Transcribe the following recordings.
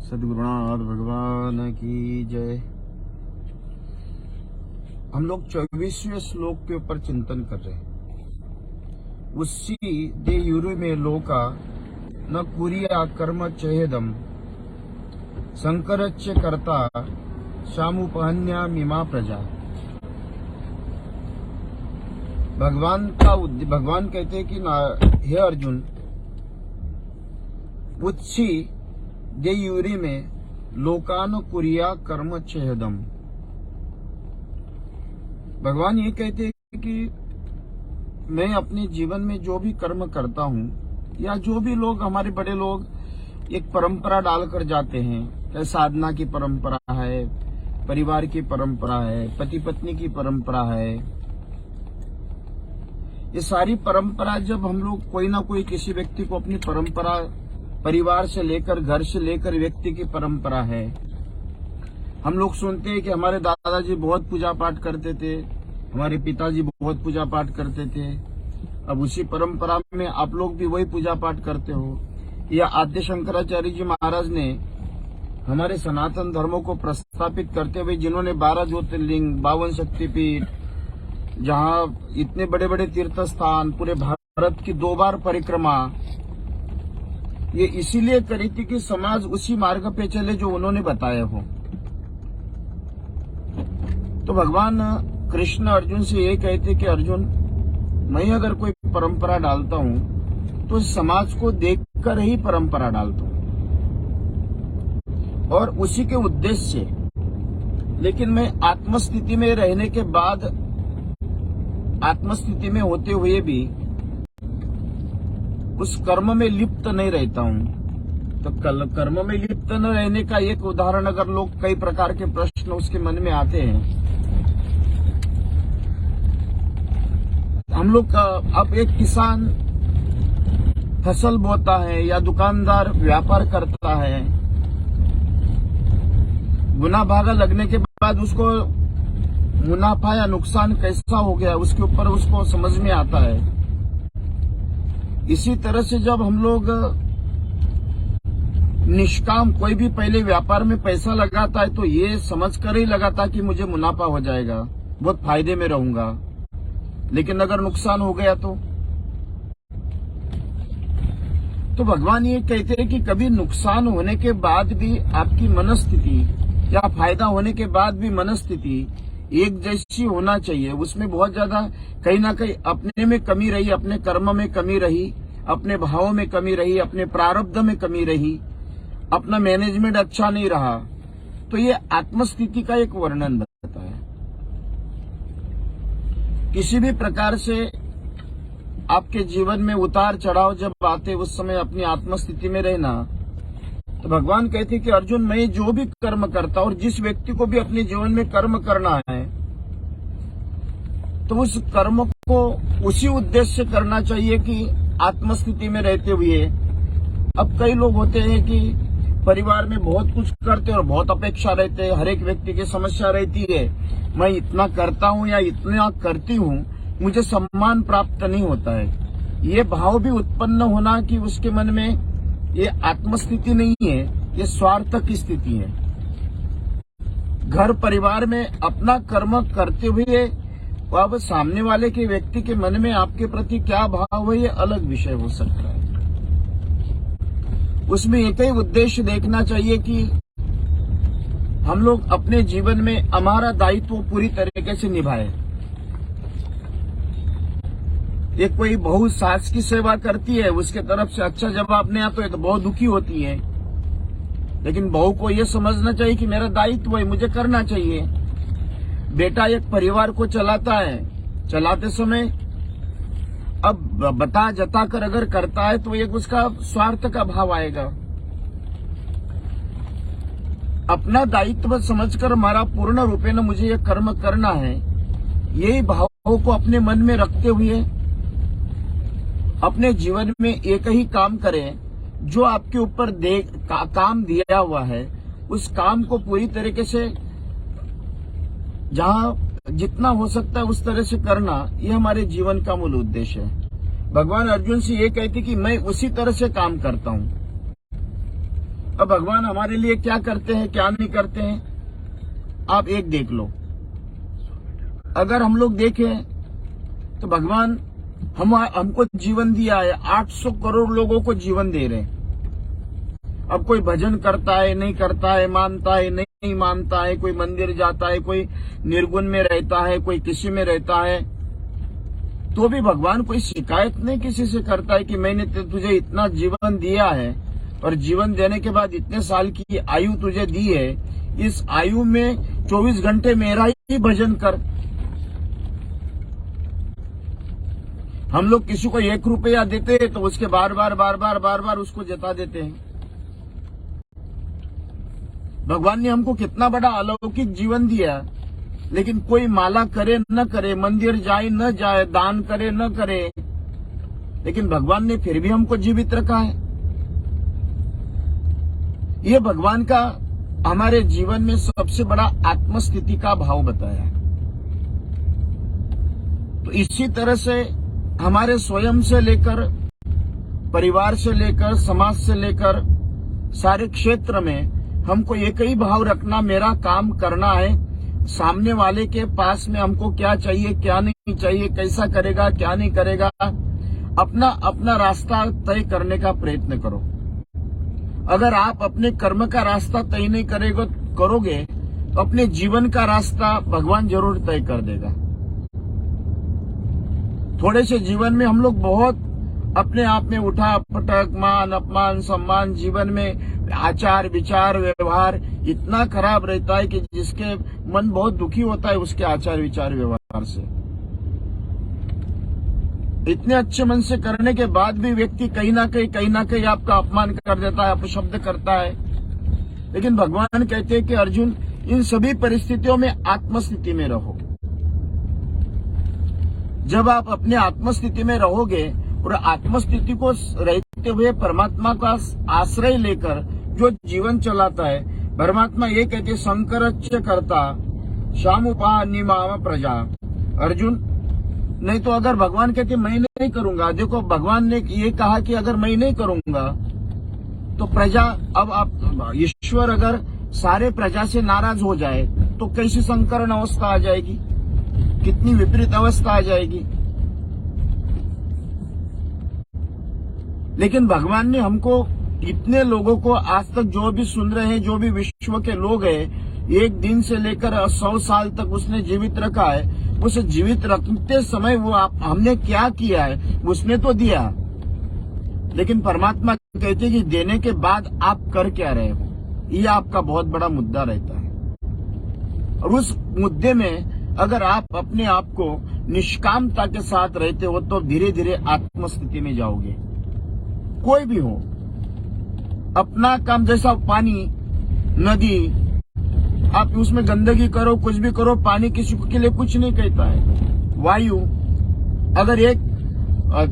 सद्गुरुनाथ भगवान की जय। हम लोग 24वें श्लोक के ऊपर चिंतन कर रहे हैं। उसी दे युरु में लोका न कुरिया कर्म चेदम संकरच्य कर्ता शामुपहन्या मिमा प्रजा। भगवान कहते हैं कि हे अर्जुन, उच्ची दे युरी में लोकान कुरिया कर्म चेदम। भगवान ये कहते हैं कि मैं अपने जीवन में जो भी कर्म करता हूँ या जो भी लोग हमारे बड़े लोग एक परंपरा डालकर जाते हैं, चाहे साधना की परंपरा है, परिवार की परंपरा है, पति पत्नी की परंपरा है, ये सारी परंपरा जब हम लोग कोई ना कोई किसी व्यक्ति को अपनी परंपरा परिवार से लेकर घर से लेकर व्यक्ति की परंपरा है। हम लोग सुनते हैं कि हमारे दादाजी बहुत पूजा पाठ करते थे, हमारे पिताजी बहुत पूजा पाठ करते थे। अब उसी परंपरा में आप लोग भी वही पूजा पाठ करते हो। या आद्य शंकराचार्य जी महाराज ने हमारे सनातन धर्मों को प्रस्थापित करते हुए, जिन्होंने 12 ज्योतिर्लिंग, 52 शक्तिपीठ, जहां इतने बड़े बड़े तीर्थ स्थान, पूरे भारत की 2 बार परिक्रमा, ये इसीलिए करी थी कि समाज उसी मार्ग पे चले जो उन्होंने बताया हो। तो भगवान कृष्ण अर्जुन से ये कहते कि अर्जुन, मैं अगर कोई परंपरा डालता हूं तो समाज को देखकर ही परंपरा डालता हूं और उसी के उद्देश्य से। लेकिन मैं आत्मस्थिति में रहने के बाद, आत्मस्थिति में होते हुए भी उस कर्म में लिप्त नहीं रहता हूं। तो कर्म में लिप्त न रहने का एक उदाहरण, अगर लोग कई प्रकार के प्रश्न उसके मन में आते हैं, हम लोग अब एक किसान फसल बोता है या दुकानदार व्यापार करता है, गुना भागा लगने के बाद उसको मुनाफा या नुकसान कैसा हो गया उसके ऊपर उसको समझ में आता है। इसी तरह से जब हम लोग निष्काम कोई भी पहले व्यापार में पैसा लगाता है तो ये समझ कर ही लगाता कि मुझे मुनाफा हो जाएगा, बहुत फायदे में रहूंगा। लेकिन अगर नुकसान हो गया तो भगवान ये कहते हैं कि कभी नुकसान होने के बाद भी आपकी मनस्थिति या फायदा होने के बाद भी मनस्थिति एक जैसी होना चाहिए। उसमें बहुत ज्यादा कहीं ना कहीं अपने में कमी रही, अपने कर्म में कमी रही, अपने भावों में कमी रही, अपने प्रारब्ध में कमी रही, अपना मैनेजमेंट अच्छा नहीं रहा, तो ये आत्मस्थिति का एक वर्णन बताता है। किसी भी प्रकार से आपके जीवन में उतार चढ़ाव जब आते, उस समय अपनी आत्मस्थिति में रहना। तो भगवान कहते कि अर्जुन, मैं जो भी कर्म करता और जिस व्यक्ति को भी अपने जीवन में कर्म करना है तो उस कर्म को उसी उद्देश्य से करना चाहिए कि आत्मस्थिति में रहते हुए। अब कई लोग होते हैं कि परिवार में बहुत कुछ करते और बहुत अपेक्षा रहते हैं, हर एक व्यक्ति की समस्या रहती है, मैं इतना करता हूं या इतना करती हूं, मुझे सम्मान प्राप्त नहीं होता है। ये भाव भी उत्पन्न होना कि उसके मन में ये आत्मस्थिति नहीं है, ये स्वार्थ की स्थिति है। घर परिवार में अपना कर्म करते हुए अब सामने वाले के व्यक्ति के मन में आपके प्रति क्या भाव है, ये अलग विषय हो सकता है। उसमें एक ही उद्देश्य देखना चाहिए कि हम लोग अपने जीवन में हमारा दायित्व पूरी तरीके से निभाएं। ये कोई बहू सास की सेवा करती है, उसके तरफ से अच्छा जवाब नहीं आता है तो बहुत दुखी होती है। लेकिन बहू को यह समझना चाहिए कि मेरा दायित्व है, मुझे करना चाहिए। बेटा एक परिवार को चलाता है, चलाते समय अब बता जता कर अगर करता है तो एक उसका स्वार्थ का भाव आएगा। अपना दायित्व समझकर हमारा पूर्ण रूपे न मुझे ये कर्म करना है, यही भावों को अपने मन में रखते हुए अपने जीवन में एक ही काम करें जो आपके ऊपर काम दिया हुआ है। उस काम को पूरी तरीके से जहां जितना हो सकता है उस तरह से करना, ये हमारे जीवन का मूल उद्देश्य है। भगवान अर्जुन से ये कहते कि मैं उसी तरह से काम करता हूं। अब भगवान हमारे लिए क्या करते हैं क्या नहीं करते हैं, आप एक देख लो। अगर हम लोग देखें तो भगवान हमको जीवन दिया है, 800 करोड़ लोगों को जीवन दे रहे हैं। अब कोई भजन करता है नहीं करता है, मानता है नहीं मानता है, कोई मंदिर जाता है, कोई निर्गुण में रहता है, कोई किसी में रहता है, तो भी भगवान कोई शिकायत नहीं किसी से करता है कि मैंने तुझे इतना जीवन दिया है और जीवन देने के बाद इतने साल की आयु तुझे दी है, इस आयु में 24 घंटे मेरा ही भजन कर। हम लोग किसी को 1 रुपया देते हैं तो उसके बार बार उसको जता देते हैं। भगवान ने हमको कितना बड़ा अलौकिक जीवन दिया, लेकिन कोई माला करे न करे, मंदिर जाए न जाए, दान करे न करे, लेकिन भगवान ने फिर भी हमको जीवित रखा है। ये भगवान का हमारे जीवन में सबसे बड़ा आत्मस्थिति का भाव बताया। तो इसी तरह से हमारे स्वयं से लेकर, परिवार से लेकर, समाज से लेकर सारे क्षेत्र में हमको एक ही भाव रखना, मेरा काम करना है। सामने वाले के पास में हमको क्या चाहिए क्या नहीं चाहिए, कैसा करेगा क्या नहीं करेगा, अपना अपना रास्ता तय करने का प्रयत्न करो। अगर आप अपने कर्म का रास्ता तय नहीं करोगे तो अपने जीवन का रास्ता भगवान जरूर तय कर देगा। थोड़े से जीवन में हम लोग बहुत अपने आप में उठा पटक, मान अपमान, सम्मान, जीवन में आचार विचार व्यवहार इतना खराब रहता है कि जिसके मन बहुत दुखी होता है उसके आचार विचार व्यवहार से। इतने अच्छे मन से करने के बाद भी व्यक्ति कहीं ना कहीं आपका अपमान कर देता है, अपशब्द करता है। लेकिन भगवान कहते हैं कि अर्जुन, इन सभी परिस्थितियों में आत्मस्थिति में रहो। जब आप अपने आत्मस्थिति में रहोगे और आत्मस्थिति को रहते हुए परमात्मा का आश्रय लेकर जो जीवन चलाता है, परमात्मा ये कहते संकरच्च करता श्यामुपानिमाम प्रजा। अर्जुन, नहीं तो अगर भगवान कहते मैं नहीं करूंगा, देखो भगवान ने ये कहा कि अगर मैं नहीं करूंगा तो प्रजा, अब आप ईश्वर अगर सारे प्रजा से नाराज हो जाए तो कैसी संकरण अवस्था आ जाएगी, कितनी विपरीत अवस्था आ जाएगी। लेकिन भगवान ने हमको इतने लोगों को आज तक जो भी सुन रहे हैं, जो भी विश्व के लोग हैं, 1 दिन से लेकर 100 साल तक उसने जीवित रखा है। उसे जीवित रखते समय वो हमने क्या किया है उसने तो दिया, लेकिन परमात्मा कहते हैं कि देने के बाद आप कर क्या रहे हो, ये आपका बहुत बड़ा मुद्दा रहता है। और उस मुद्दे में अगर आप अपने आप को निष्कामता के साथ रहते हो तो धीरे धीरे आत्मस्थिति में जाओगे। कोई भी हो, अपना काम, जैसा पानी, नदी, आप उसमें गंदगी करो, कुछ भी करो, पानी किसी के लिए कुछ नहीं कहता है। वायु, अगर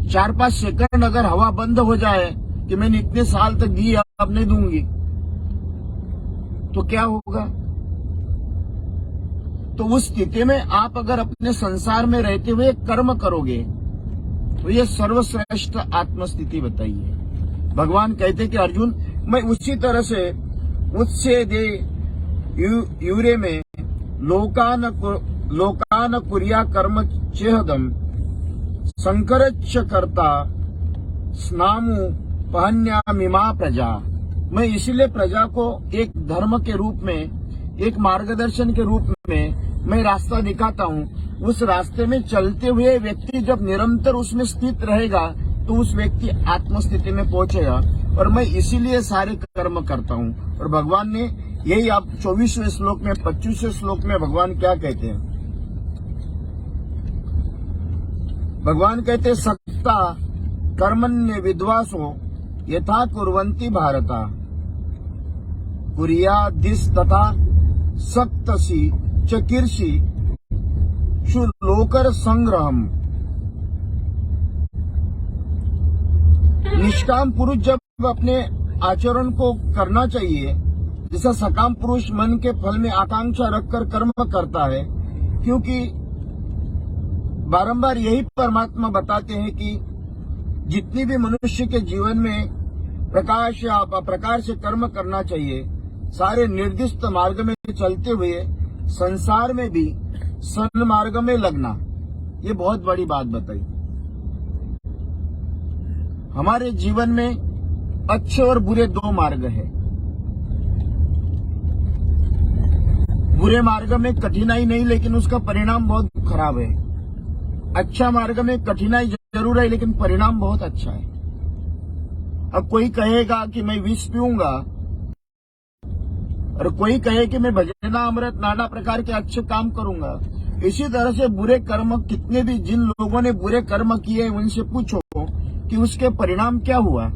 4-5 सेकंड अगर हवा बंद हो जाए कि मैंने इतने साल तक दी अब नहीं दूंगी, तो क्या होगा? तो उस स्थिति में आप अगर अपने संसार में रहते हुए कर्म करोगे तो ये सर्वश्रेष्ठ आत्मस्थिति बताइए। भगवान कहते कि अर्जुन, मैं उसी तरह से उत्सेदे यूरे में लोकान कुर्या कर्म चेहदम संकरच्च करता स्नामु पहन्यामिमा प्रजा। मैं इसीलिए प्रजा को एक धर्म के रूप में, एक मार्गदर्शन के रूप में मैं रास्ता दिखाता हूँ। उस रास्ते में चलते हुए व्यक्ति जब निरंतर उसमें स्थित रहेगा तो उस व्यक्ति आत्मस्थिति में पहुंचेगा। और मैं इसीलिए सारे कर्म करता हूँ। और भगवान ने यही, आप 24वें श्लोक में, 25वें श्लोक में भगवान क्या कहते हैं? भगवान कहते सत्ता कर्मण्य विद्वासो यथा कुर्वन्ति भारता कुर्यादिस तथा सक्तसी चकीर्षि शुलोकर संग्रहम। निष्काम पुरुष जब अपने आचरण को करना चाहिए, जैसा सकाम पुरुष मन के फल में आकांक्षा रखकर कर्म करता है, क्योंकि बारंबार यही परमात्मा बताते हैं कि जितनी भी मनुष्य के जीवन में प्रकार से कर्म करना चाहिए। सारे निर्दिष्ट मार्ग में चलते हुए संसार में भी सन्मार्ग में लगना, ये बहुत बड़ी बात बताई। हमारे जीवन में अच्छे और बुरे दो मार्ग है। बुरे मार्ग में कठिनाई नहीं, लेकिन उसका परिणाम बहुत खराब है। अच्छा मार्ग में कठिनाई जरूर है, लेकिन परिणाम बहुत अच्छा है। अब कोई कहेगा कि मैं विष पीऊंगा, और कोई कहे कि मैं भजना अमृत नाना प्रकार के अच्छे काम करूंगा। इसी तरह से बुरे कर्म, कितने भी जिन लोगों ने बुरे कर्म किए उनसे पूछो कि उसके परिणाम क्या हुआ।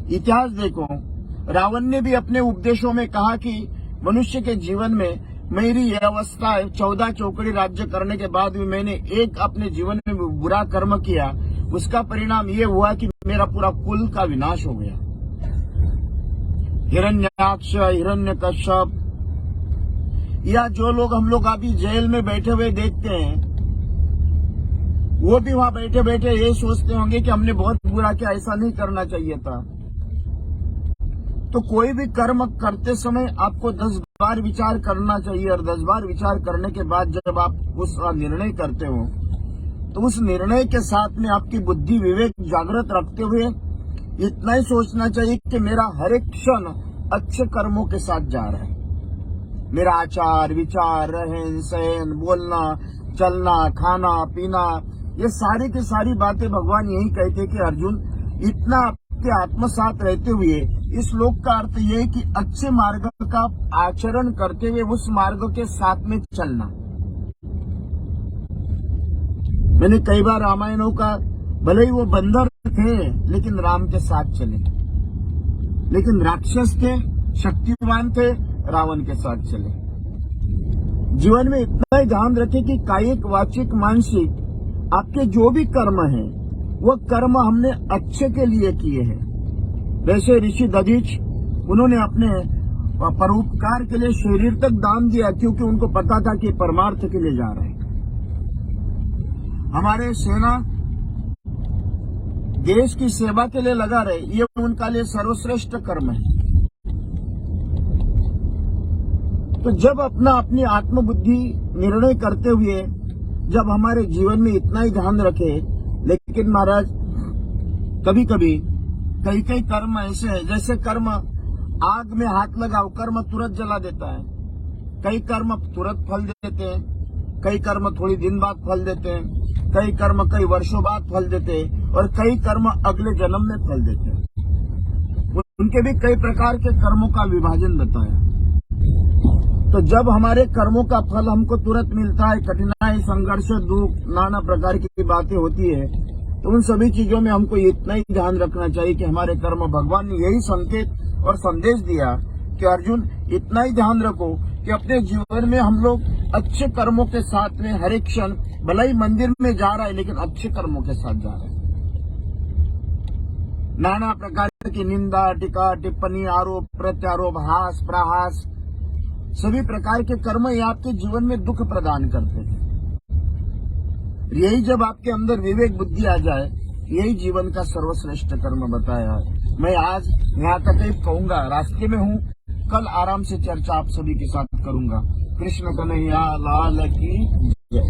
इतिहास देखो, रावण ने भी अपने उपदेशों में कहा कि मनुष्य के जीवन में मेरी यह अवस्था है, 14 चौकड़ी राज्य करने के बाद भी मैंने एक अपने जीवन में बुरा कर्म किया, उसका परिणाम ये हुआ कि मेरा पूरा कुल का विनाश हो गया। हिरण्याक्ष, हिरण्यकश्यप, या जो लोग हम लोग अभी जेल में बैठे हुए देखते हैं, वो भी वहां बैठे बैठे ये सोचते होंगे कि हमने बहुत बुरा किया, ऐसा नहीं करना चाहिए था। तो कोई भी कर्म करते समय आपको 10 बार विचार करना चाहिए, और 10 बार विचार करने के बाद जब आप उस निर्णय करते हो, तो उस निर्णय के साथ में आपकी बुद्धि विवेक जागृत रखते हुए इतना ही सोचना चाहिए कि मेरा हर एक क्षण अच्छे कर्मों के साथ जा रहा है। मेरा आचार विचार, रहन सहन, बोलना चलना, खाना पीना, ये सारी की सारी बातें भगवान यही कहते कि अर्जुन, इतना आपके आत्मसात रहते हुए इस श्लोक का अर्थ ये है कि अच्छे मार्ग का आचरण करते हुए उस मार्ग के साथ में चलना। मैंने कई बार रामायणों का, भले ही वो बंदर थे लेकिन राम के साथ चले, लेकिन राक्षस थे, शक्तिवान थे, रावण के साथ चले। जीवन में इतना ही ध्यान रखें कि कायिक वाचिक मानसिक आपके जो भी कर्म हैं, वो कर्म हमने अच्छे के लिए किए हैं। वैसे ऋषि दधीच, उन्होंने अपने परोपकार के लिए शरीर तक दान दिया, क्योंकि उनको पता था कि परमार्थ के लिए जा रहे हैं। हमारे सेना देश की सेवा के लिए लगा रहे, ये उनका लिए सर्वश्रेष्ठ कर्म है। तो जब अपनी आत्मबुद्धि निर्णय करते हुए जब हमारे जीवन में इतना ही ध्यान रखे, लेकिन महाराज कभी कभी कई कर्म ऐसे हैं, जैसे कर्म आग में हाथ लगाओ, कर्म तुरंत जला देता है। कई कर्म तुरंत फल देते हैं, कई कर्म थोड़ी दिन बाद फल देते हैं, कई कर्म कई वर्षों बाद फल देते हैं, और कई कर्म अगले जन्म में फल देते हैं। उनके भी कई प्रकार के कर्मों का विभाजन बताया। तो जब हमारे कर्मों का फल हमको तुरंत मिलता है, कठिनाई, संघर्ष, दुख, नाना प्रकार की बातें होती है, तो उन सभी चीजों में हमको इतना ही ध्यान रखना चाहिए कि हमारे कर्म, भगवान ने यही संकेत और संदेश दिया कि अर्जुन, इतना ही ध्यान रखो कि अपने जीवन में हम लोग अच्छे कर्मों के साथ में हर एक क्षण, भले ही मंदिर में जा रहा है लेकिन अच्छे कर्मों के साथ जा रहा है। नाना प्रकार की निंदा, टीका, टिप्पणी, आरोप प्रत्यारोप, हास प्रहास, सभी प्रकार के कर्म ये आपके जीवन में दुख प्रदान करते हैं। यही जब आपके अंदर विवेक बुद्धि आ जाए, यही जीवन का सर्वश्रेष्ठ कर्म बताया है। मैं आज यहाँ तक ही कहूंगा, रास्ते में हूँ, कल आराम से चर्चा आप सभी के साथ करूंगा। कृष्ण कन्हैया लाल की।